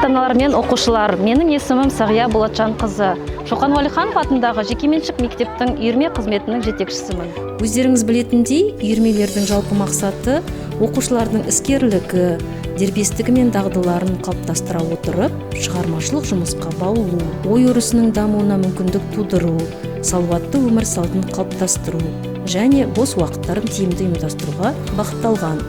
ата-аналар мен оқушылар, менің есімім Сағия Болатжан қызы. Шоқан Уәлиханов атындағы жекеменшік мектептің үйірме қызметінің жетекшісімін. Өздеріңіз білетіндей, үйірмелердің жалпы мақсаты оқушылардың іскерлігі, дербестігі мен дағдыларын қалыптастыра отырып, шығармашылық жұмысқа баулу, ой өрісінің дамуына мүмкіндік тудыру, салауатты өмір салтын қалыптастыру және бос уақыттарын тиімді ұйымдастыруға бағытталған.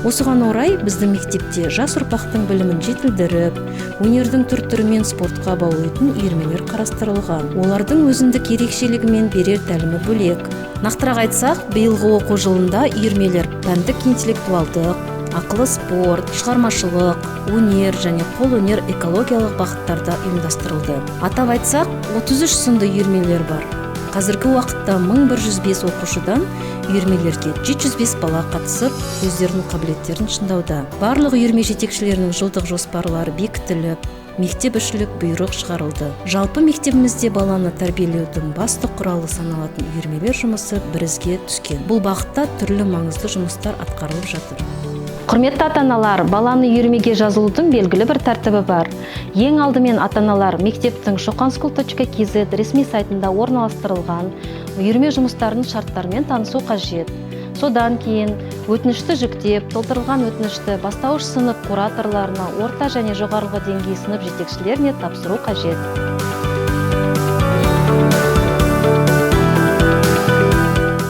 Осыған орай біздің мектепте жас ұрпақтың білімін жетілдіріп, өнердің түр-түрі мен спортқа баулитын үйірмелер қарастырылған. Олардың өзіндік ерекшелігі мен берер тәлімі бөлек. Нақтырақ айтсақ, биылғы оқу жылында үйірмелер пәндік интеллектуалдық, ақылы спорт, шығармашылық, өнер және қолөнер экологиялық бағыттарда ұйымдастырылды. Атап айтсақ, 33 сынды үйірмелер бар. Қазіргі уақытта 1105 оқушыдан үйірмелерге 705 бала қатысып, өздерінің қабілеттерін шыңдауда. Барлық үйірме жетекшілерінің жылдық жоспарлары бекітіліп, мектепішілік бұйрық шығарылды. Жалпы мектебімізде баланы тәрбиелеудің басты құралы саналатын үйірмелер жұмысы бірізге түскен. Бұл бағытта түрлі маңызды жұмыстар атқарылып жатыр. Құрметті ата-аналар, баланы үйірмеге жазылудың белгілі бір тәртібі бар. Ең алдымен ата-аналар мектептің shokanschool.kz ресми сайтында орналастырылған үйірме жұмыстарының шарттарымен танысу қажет. Содан кейін өтінішті жүктеп, толтырылған өтінішті бастауыш сынып кураторларына, орта және жоғарғы деңгей сынып жетекшілеріне тапсыру қажет.